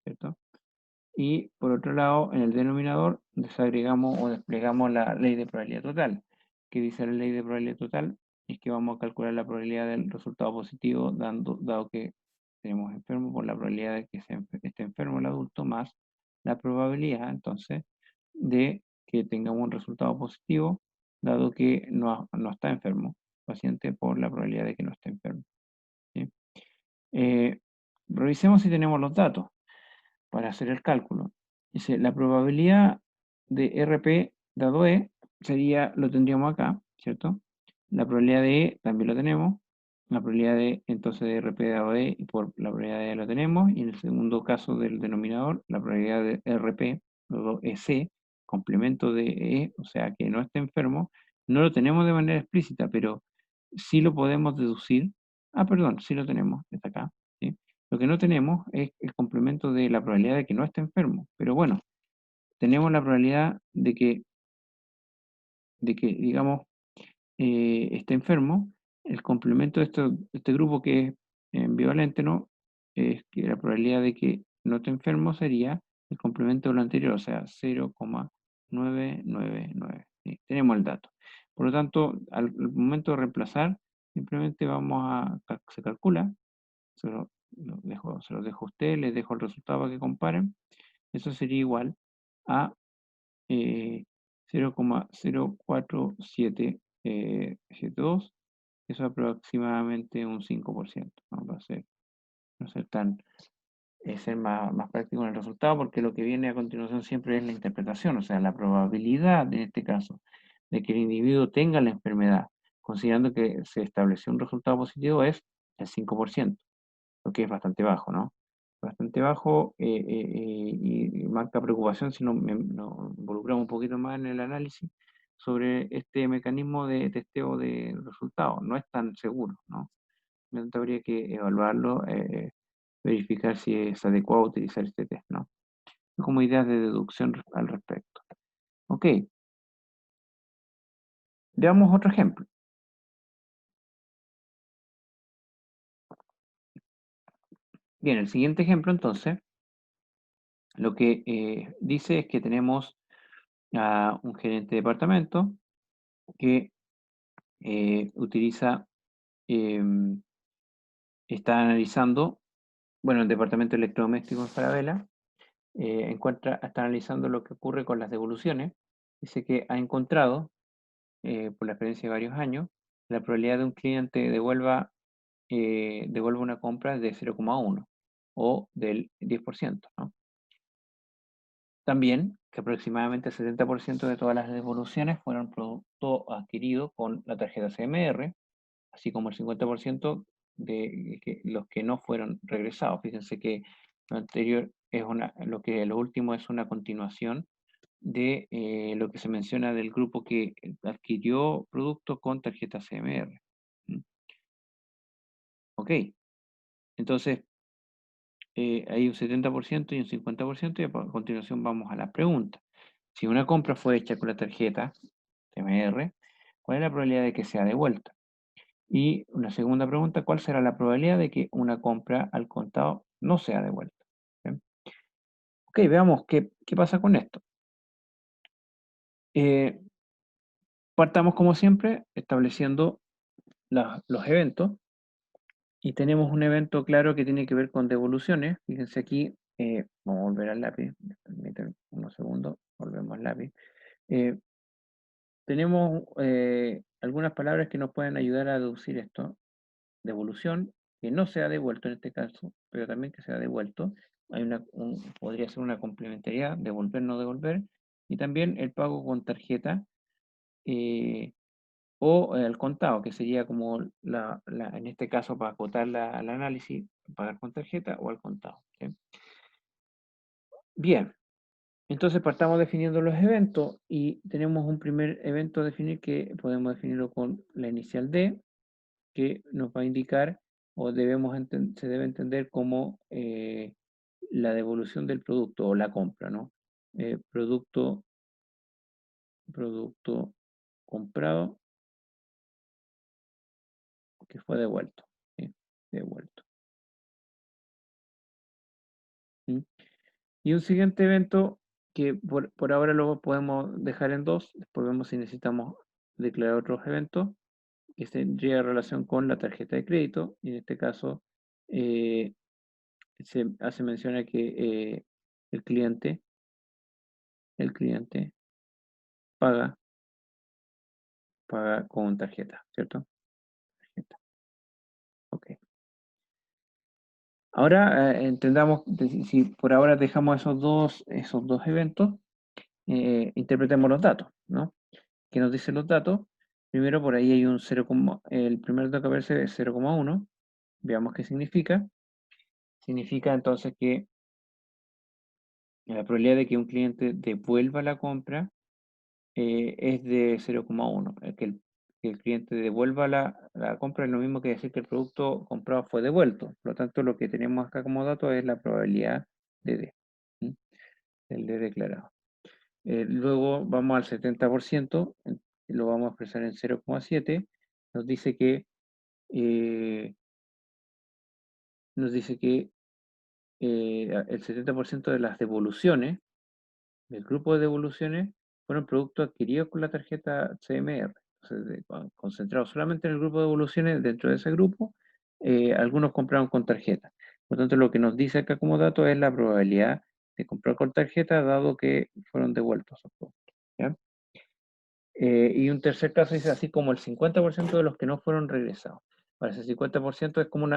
¿cierto? Y por otro lado, en el denominador desagregamos o desplegamos la ley de probabilidad total. ¿Qué dice la ley de probabilidad total? Es que vamos a calcular la probabilidad del resultado positivo, dado que tenemos enfermo, por la probabilidad de que esté enfermo el adulto, más la probabilidad, entonces, de que tengamos un resultado positivo, dado que no está enfermo el paciente, por la probabilidad de que no esté enfermo. ¿Sí? Revisemos si tenemos los datos para hacer el cálculo. Dice, la probabilidad de RP dado E sería, lo tendríamos acá, ¿cierto? La probabilidad de E también lo tenemos. La probabilidad de, entonces, de RP dado E, y por la probabilidad de E lo tenemos. Y en el segundo caso del denominador, la probabilidad de RP dado EC, complemento de E, o sea, que no esté enfermo, no lo tenemos de manera explícita, pero sí lo podemos deducir. Ah, perdón, sí lo tenemos, está acá. ¿Sí? Lo que no tenemos es el complemento de la probabilidad de que no esté enfermo. Pero bueno, tenemos la probabilidad de que digamos, esté enfermo. El complemento de este grupo que es ambivalente, ¿no? Es que la probabilidad de que no esté enfermo sería el complemento de lo anterior, o sea, 0,999. ¿Sí? Tenemos el dato. Por lo tanto, al momento de reemplazar, simplemente se calcula, se lo dejo a usted, les dejo el resultado para que comparen. Eso sería igual a 0,04772, eso es aproximadamente un 5%. ¿No? Va a ser, no ser tan, ser más práctico en el resultado, porque lo que viene a continuación siempre es la interpretación, o sea, la probabilidad, en este caso, de que el individuo tenga la enfermedad, considerando que se estableció un resultado positivo, es el 5%, lo que es bastante bajo, ¿no? Bastante bajo, y marca preocupación si nos involucramos un poquito más en el análisis sobre este mecanismo de testeo de resultados. No es tan seguro, ¿no? Entonces habría que evaluarlo, verificar si es adecuado utilizar este test, ¿no? Como ideas de deducción al respecto. Ok, veamos otro ejemplo. Bien, el siguiente ejemplo entonces, lo que dice es que tenemos a un gerente de departamento que em, está analizando, bueno, el departamento de electrodomésticos en Falabella, está analizando lo que ocurre con las devoluciones. Dice que ha encontrado, por la experiencia de varios años, la probabilidad de un cliente devuelva una compra es de 0,1 o del 10%, ¿no? También que aproximadamente el 70% de todas las devoluciones fueron producto adquirido con la tarjeta CMR, así como el 50% de los que no fueron regresados. Fíjense que lo anterior lo último es una continuación de lo que se menciona del grupo que adquirió productos con tarjeta CMR. ¿Mm? Ok, entonces hay un 70% y un 50%, y a continuación vamos a la pregunta. Si una compra fue hecha con la tarjeta CMR, ¿cuál es la probabilidad de que sea devuelta? Y una segunda pregunta, ¿cuál será la probabilidad de que una compra al contado no sea devuelta? ¿Bien? Ok, veamos qué pasa con esto. Eh, Partamos como siempre estableciendo los eventos, y tenemos un evento claro que tiene que ver con devoluciones. Fíjense aquí, vamos a volver al lápiz, permítanme unos segundos, volvemos al lápiz. Eh, Tenemos algunas palabras que nos pueden ayudar a deducir esto. Devolución, que no sea devuelto en este caso, pero también que sea devuelto. Podría ser una complementariedad, devolver, no devolver. Y también el pago con tarjeta, eh, o al contado, que sería como en este caso, para acotar al análisis, pagar con tarjeta o al contado. ¿Sí? Bien, entonces partamos definiendo los eventos, y tenemos un primer evento a definir que podemos definirlo con la inicial D, que nos va a indicar, o se debe entender como la devolución del producto o la compra, ¿no? Producto comprado que fue devuelto. ¿Sí? devuelto. ¿Mm? Y un siguiente evento que por ahora lo podemos dejar en dos, después vemos si necesitamos declarar otros eventos, que tendría relación con la tarjeta de crédito, y en este caso eh, se hace mención a que el cliente, el cliente paga, paga con tarjeta, ¿cierto? Tarjeta. Ok. Ahora entendamos, si por ahora dejamos esos dos eventos, interpretemos los datos, ¿no? ¿Qué nos dicen los datos? Primero, por ahí hay un 0, el primer dato que aparece es 0,1. Veamos qué significa. Significa entonces que la probabilidad de que un cliente devuelva la compra es de 0,1. Que el cliente devuelva la compra es lo mismo que decir que el producto comprado fue devuelto. Por lo tanto, lo que tenemos acá como dato es la probabilidad de D, ¿sí? El D declarado. Luego vamos al 70%, lo vamos a expresar en 0,7. Nos dice que, eh, nos dice que el 70% de las devoluciones, del grupo de devoluciones, fueron productos adquiridos con la tarjeta CMR. Entonces, concentrados solamente en el grupo de devoluciones, dentro de ese grupo, algunos compraron con tarjeta. Por lo tanto, lo que nos dice acá como dato es la probabilidad de comprar con tarjeta, dado que fueron devueltos esos productos, ¿ya? Y un tercer caso dice así como el 50% de los que no fueron regresados. Para ese 50% es como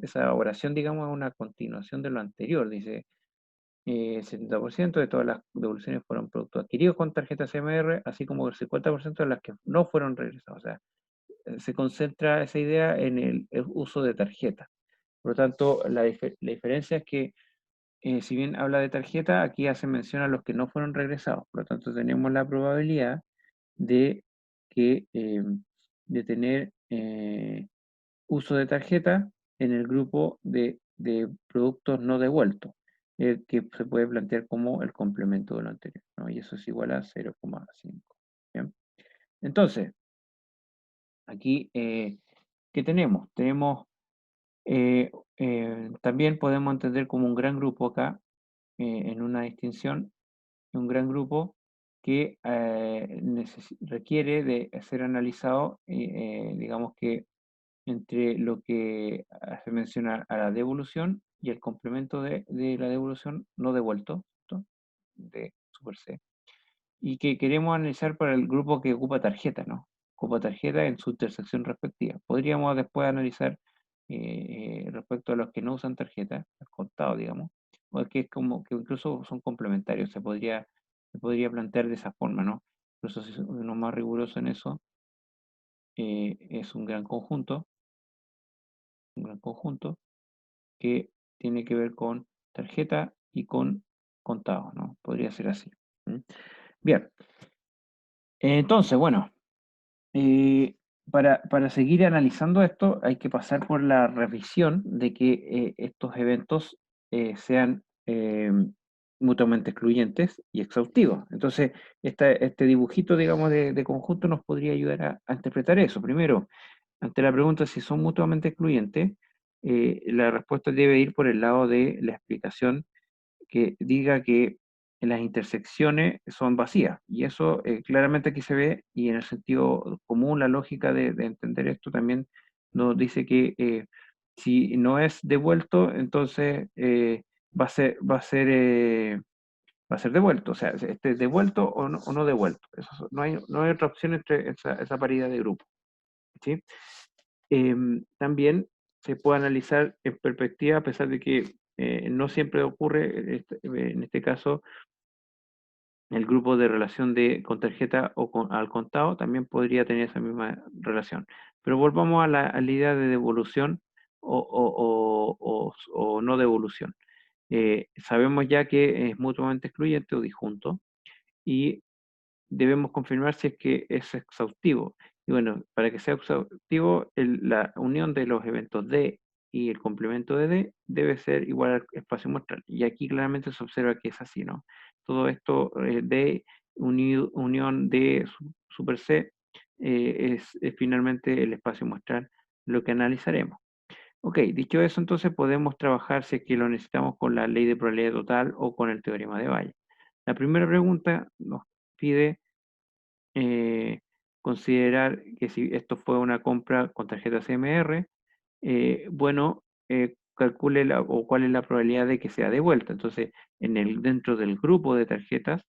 esa oración, digamos, es una continuación de lo anterior. Dice, 70% de todas las devoluciones fueron productos adquiridos con tarjeta CMR, así como el 50% de las que no fueron regresadas. O sea, se concentra esa idea en el uso de tarjeta. Por lo tanto, la diferencia es que, si bien habla de tarjeta, aquí hace mención a los que no fueron regresados. Por lo tanto, tenemos la probabilidad de que de tener uso de tarjeta en el grupo de productos no devueltos, que se puede plantear como el complemento de lo anterior, ¿no? Y eso es igual a 0,5. ¿Bien? Entonces, aquí, ¿qué tenemos? Tenemos, también podemos entender como un gran grupo acá, en una distinción, un gran grupo que requiere de ser analizado, digamos que entre lo que hace mencionar a la devolución y el complemento de la devolución no devuelto, ¿cierto? De Super C, y que queremos analizar para el grupo que ocupa tarjeta, ¿no? Ocupa tarjeta en su intersección respectiva. Podríamos después analizar respecto a los que no usan tarjeta, al contado, digamos, o que es como que incluso son complementarios, se podría plantear de esa forma, ¿no? Incluso si uno más riguroso en eso, es un gran conjunto que tiene que ver con tarjeta y con contado, ¿no? Podría ser así. ¿Mm? Bien, entonces, bueno, eh, para seguir analizando esto hay que pasar por la revisión de que estos eventos sean mutuamente excluyentes y exhaustivos. Entonces, este dibujito, digamos, de conjunto nos podría ayudar a interpretar eso. Primero, ante la pregunta si son mutuamente excluyentes, la respuesta debe ir por el lado de la explicación que diga que las intersecciones son vacías. Y eso claramente aquí se ve, y en el sentido común, la lógica de entender esto también nos dice que si no es devuelto, entonces va a ser devuelto. O sea, este devuelto o no devuelto. No hay otra opción entre esa paridad de grupos, ¿sí? También se puede analizar en perspectiva, a pesar de que no siempre ocurre, en este caso, el grupo de relación con tarjeta o al contado también podría tener esa misma relación. Pero volvamos a la idea de devolución o no devolución. Sabemos ya que es mutuamente excluyente o disjunto, y debemos confirmar si es que es exhaustivo. Y bueno, para que sea exhaustivo, la unión de los eventos D y el complemento de D debe ser igual al espacio muestral. Y aquí claramente se observa que es así, ¿no? Todo esto, D unión D super C, es finalmente el espacio muestral lo que analizaremos. Ok, dicho eso, entonces podemos trabajar si es que lo necesitamos con la ley de probabilidad total o con el teorema de Bayes. La primera pregunta nos pide eh, considerar que si esto fue una compra con tarjeta CMR, bueno, calcule o cuál es la probabilidad de que sea devuelta. Entonces, dentro del grupo de tarjetas,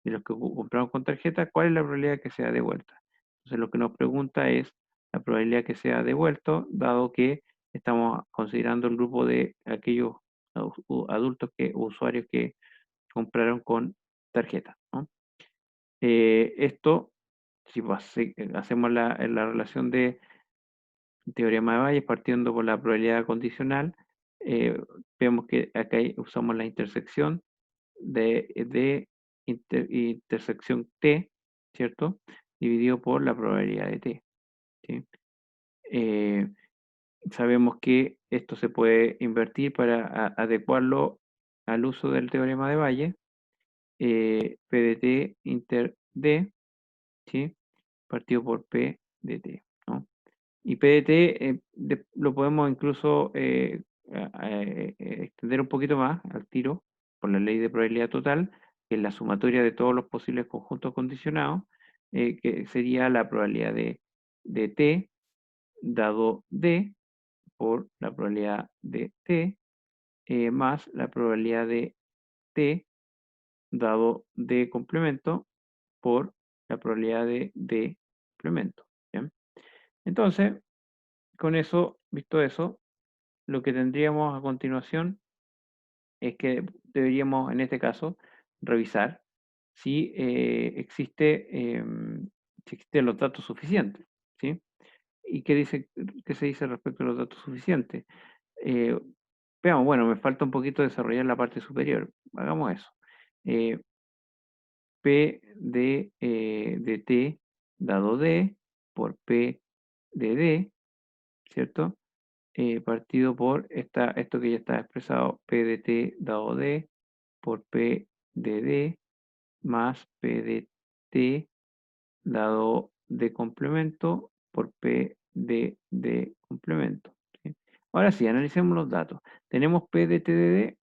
de los que compramos con tarjeta, ¿cuál es la probabilidad de que sea devuelta? Entonces, lo que nos pregunta es la probabilidad que sea devuelto, dado que estamos considerando el grupo de aquellos adultos o usuarios que compraron con tarjeta, ¿no? Esto, si hacemos la relación de teorema de Bayes partiendo por la probabilidad condicional, eh, vemos que acá usamos la intersección de intersección t, ¿cierto? Dividido por la probabilidad de t, ¿sí? Eh, Sabemos que esto se puede invertir para adecuarlo al uso del teorema de Bayes, P de t inter d, ¿sí? Partido por P de t, ¿no? Y PDT lo podemos incluso extender un poquito más al tiro por la ley de probabilidad total, que es la sumatoria de todos los posibles conjuntos condicionados, que sería la probabilidad de T dado D por la probabilidad de T más la probabilidad de T dado D complemento por la probabilidad de D complemento. ¿Bien? Entonces, con eso, visto eso, lo que tendríamos a continuación es que deberíamos, en este caso, revisar si si existen los datos suficientes, ¿sí? ¿Y qué se dice respecto a los datos suficientes? Eh, Veamos, bueno, me falta un poquito desarrollar la parte superior. Hagamos eso. Eh, P de T dado D por P de D, ¿cierto? Partido por esto que ya está expresado, P de T dado D por P de D más P de T dado D complemento por P de D complemento, ¿sí? Ahora sí, analicemos los datos. ¿Tenemos P de T de D?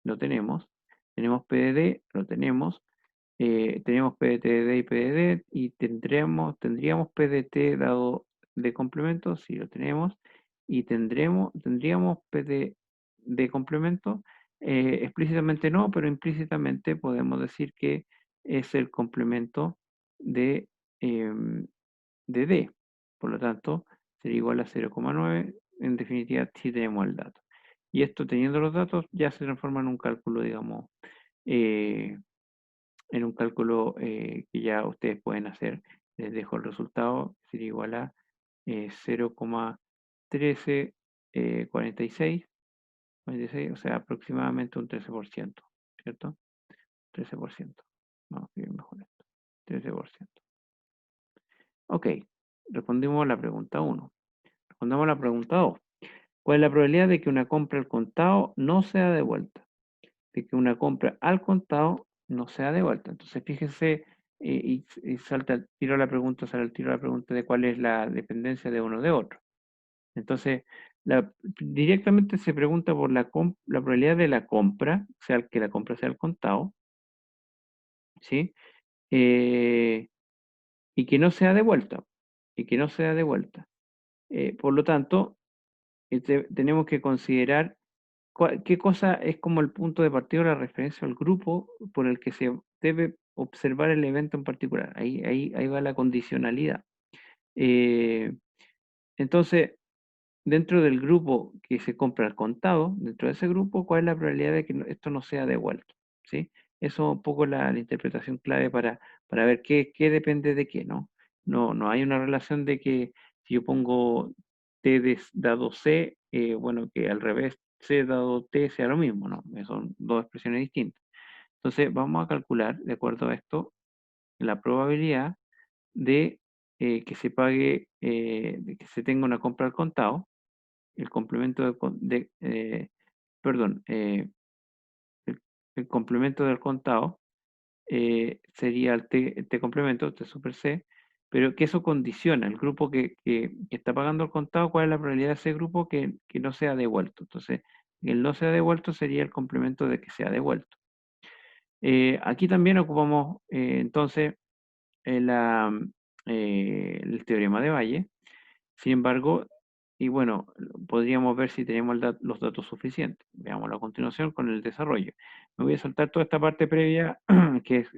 Lo tenemos. ¿Tenemos P de D? Lo tenemos. Tenemos PDT y PDD y tendríamos PDT dado de complemento, si lo tenemos, y tendríamos PD de complemento, explícitamente no, pero implícitamente podemos decir que es el complemento de, em, de D. Por lo tanto, sería igual a 0,9. En definitiva, si tenemos el dato. Y esto teniendo los datos ya se transforma en un cálculo, digamos, eh, que ya ustedes pueden hacer. Les dejo el resultado, sería igual a 0,1346, 46, o sea, aproximadamente un 13%, ¿cierto? 13%. Vamos a escribir mejor esto. 13%. Ok, respondimos a la pregunta 1. Respondamos a la pregunta 2. ¿Cuál es la probabilidad de que una compra al contado no sea devuelta? De que una compra al contado no sea devuelta. Entonces, fíjense, y salta al tiro la pregunta, sale al tiro la pregunta de cuál es la dependencia de uno de otro. Entonces, directamente se pregunta por la probabilidad de la compra, sea que la compra sea al contado, ¿sí? Eh, y que no sea devuelta. Y que no sea devuelta. Por lo tanto, tenemos que considerar ¿qué cosa es como el punto de partida o la referencia al grupo por el que se debe observar el evento en particular? Ahí va la condicionalidad. Eh, entonces, dentro del grupo que se compra al contado, dentro de ese grupo, ¿cuál es la probabilidad de que esto no sea devuelto? ¿Sí? Eso es un poco la interpretación clave para ver qué depende de qué, ¿no? No hay una relación de que si yo pongo dado C, bueno, que al revés C dado T sea lo mismo, ¿no? Son dos expresiones distintas. Entonces, vamos a calcular, de acuerdo a esto, la probabilidad de que se pague, de que se tenga una compra al contado, el complemento perdón, el, el complemento del contado sería el T complemento, T super C, pero que eso condiciona el grupo que está pagando el contado, cuál es la probabilidad de ese grupo que no sea devuelto. Entonces, el no sea devuelto sería el complemento de que sea devuelto. Aquí también ocupamos entonces la, el teorema de Bayes. Sin embargo, y bueno, podríamos ver si tenemos los datos suficientes. Veámoslo a continuación con el desarrollo. Me voy a saltar toda esta parte previa, que es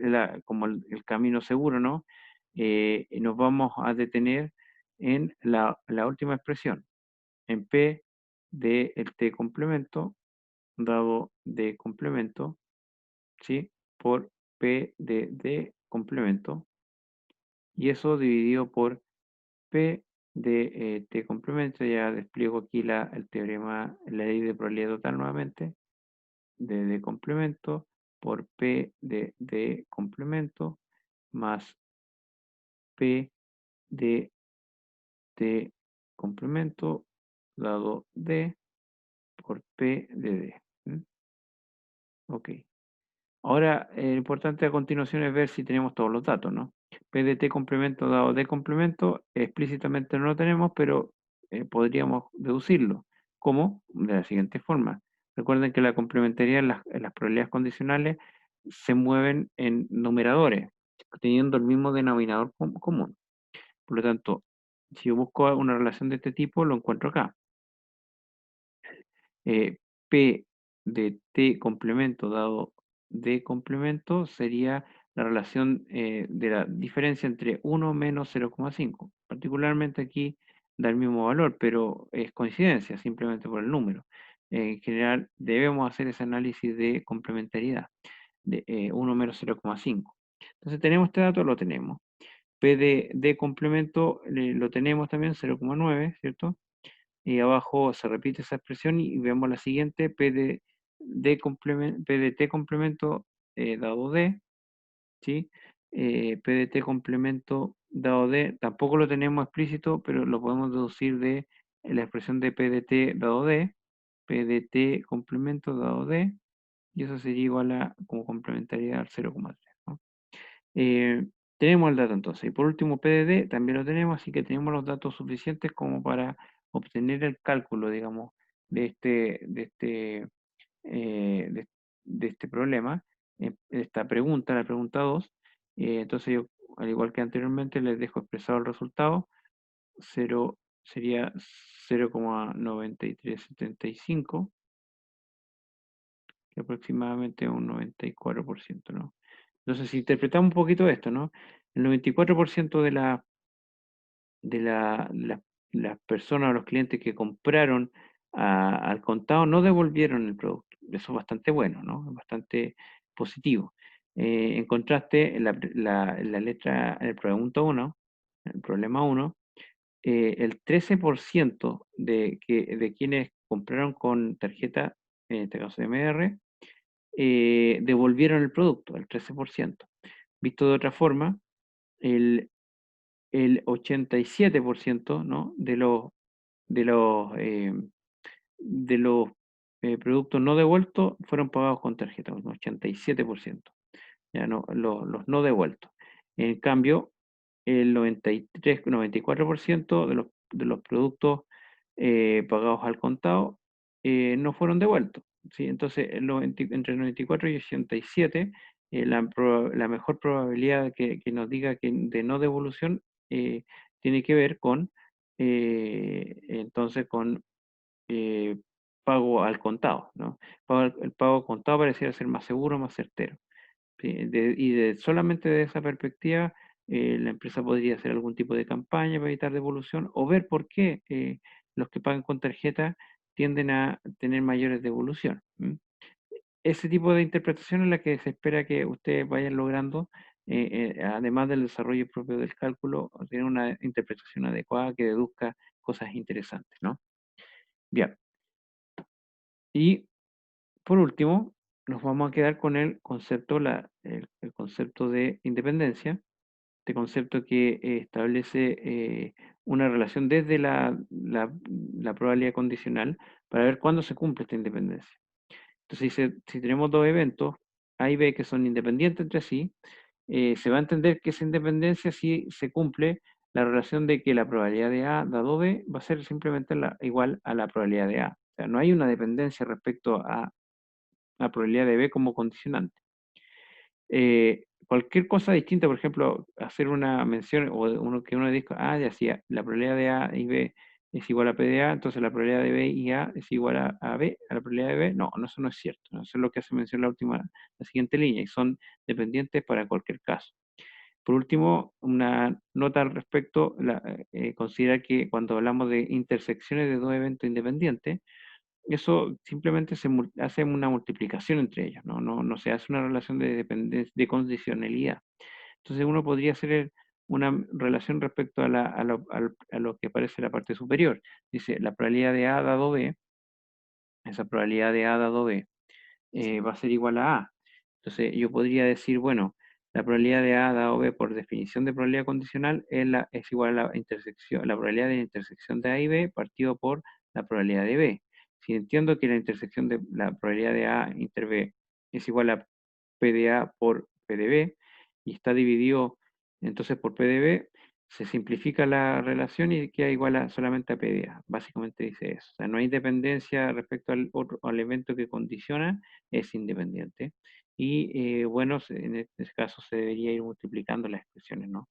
como el camino seguro, ¿no? Y nos vamos a detener en la última expresión, en P de el T complemento, dado D complemento, ¿sí? Por P de D complemento, y eso dividido por P de T complemento. Ya despliego aquí el teorema, la ley de probabilidad total nuevamente, de D complemento por P de D complemento más P de T complemento dado D por P de D. ¿Mm? Ok. Ahora, lo importante a continuación es ver si tenemos todos los datos, ¿no? P de T complemento dado D complemento, explícitamente no lo tenemos, pero podríamos deducirlo. ¿Cómo? De la siguiente forma. Recuerden que la complementariedad en las probabilidades condicionales se mueven en numeradores, teniendo el mismo denominador común. Por lo tanto, si yo busco una relación de este tipo, lo encuentro acá. P de T complemento dado D complemento sería la relación de la diferencia entre 1 menos 0,5. Particularmente aquí da el mismo valor, pero es coincidencia simplemente por el número. En general debemos hacer ese análisis de complementariedad de 1 menos 0,5. Entonces tenemos este dato, lo tenemos. P de D complemento lo tenemos también 0,9, ¿cierto? Y abajo se repite esa expresión y vemos la siguiente, P de T complemento dado D, ¿sí? P de T complemento dado D, tampoco lo tenemos explícito, pero lo podemos deducir de la expresión de P de T dado D, P de T complemento dado D, y eso sería igual a como complementariedad al 0,3, ¿no? Eh, Tenemos el dato entonces. Y por último, PDD también lo tenemos, así que tenemos los datos suficientes como para obtener el cálculo, digamos, de eh, de, de este problema, esta pregunta, la pregunta 2. Entonces yo, al igual que anteriormente, les dejo expresado el resultado. 0 sería 0,9375, que aproximadamente un 94%, ¿no? Entonces, si interpretamos un poquito esto, ¿no? El 94% de las personas o los clientes que compraron al contado no devolvieron el producto. Eso es bastante bueno, ¿no? Es bastante positivo. En contraste, en la letra, en el pregunta 1, el problema 1, el 13% de quienes compraron con tarjeta, en este caso MR, devolvieron el producto, el 13%. Visto de otra forma, el, el 87%, ¿no? de los, eh, de los productos no devueltos fueron pagados con tarjeta, un 87%, ya no, los no devueltos. En cambio, el 94% de los productos pagados al contado no fueron devueltos, ¿sí? Entonces, entre 94 y 87, la mejor probabilidad que nos diga que de no devolución tiene que ver con, entonces, con eh, pago al contado, ¿no? El pago al contado pareciera ser más seguro, más certero. ¿Sí? Solamente de esa perspectiva, la empresa podría hacer algún tipo de campaña para evitar devolución o ver por qué los que pagan con tarjeta tienden a tener mayores devoluciones. Ese tipo de interpretación es la que se espera que ustedes vayan logrando, además del desarrollo propio del cálculo, tener una interpretación adecuada que deduzca cosas interesantes, ¿no? Bien, y por último, nos vamos a quedar con el concepto, el concepto de independencia, este concepto que establece una relación desde la probabilidad condicional para ver cuándo se cumple esta independencia. Entonces, si tenemos dos eventos, A y B, que son independientes entre sí, se va a entender que esa independencia si se cumple la relación de que la probabilidad de A dado B va a ser simplemente igual a la probabilidad de A. O sea, no hay una dependencia respecto a la probabilidad de B como condicionante. Cualquier cosa distinta, por ejemplo, hacer una mención o que uno diga, ya decía, la probabilidad de A y B es igual a P de A, entonces la probabilidad de B y A es igual a B, a la probabilidad de B. No, eso no es cierto. ¿No? Eso es lo que hace mención la siguiente línea, y son dependientes para cualquier caso. Por último, una nota al respecto, considera que cuando hablamos de intersecciones de dos eventos independientes, eso simplemente hace una multiplicación entre ellos, no se hace una relación de dependencia, de condicionalidad. Entonces uno podría hacer una relación respecto a lo que parece la parte superior. Dice, la probabilidad de A dado B, esa probabilidad de A dado B, va a ser igual a A. Entonces yo podría decir, bueno, la probabilidad de A dado B por definición de probabilidad condicional es igual a la probabilidad de la intersección de A y B partido por la probabilidad de B. Si entiendo que la intersección de la probabilidad de A inter B es igual a P de A por P de B y está dividido entonces por P de B, se simplifica la relación y queda igual solamente a P de A. Básicamente dice eso. O sea, no hay dependencia respecto al evento que condiciona, es independiente. Y bueno, en este caso se debería ir multiplicando las expresiones, ¿no?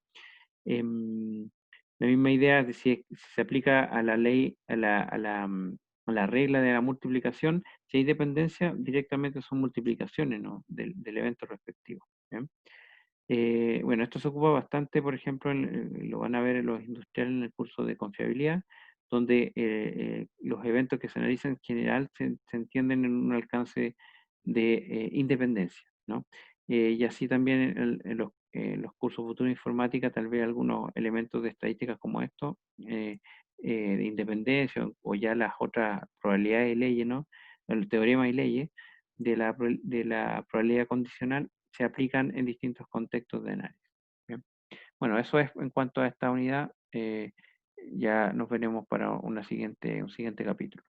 La misma idea de si se aplica a la ley, a la regla de la multiplicación, si hay dependencia, directamente son multiplicaciones, ¿no? Del evento respectivo. ¿Bien? Bueno, esto se ocupa bastante, por ejemplo, lo van a ver en los industriales en el curso de confiabilidad, donde los eventos que se analizan en general se entienden en un alcance de independencia, ¿no? Y así también en los cursos futuros de informática, tal vez algunos elementos de estadísticas como esto, de independencia o ya las otras probabilidades y leyes, ¿no? El teorema y leyes de la probabilidad condicional se aplican en distintos contextos de análisis. ¿Bien? Bueno, eso es en cuanto a esta unidad. Ya nos veremos para un siguiente capítulo.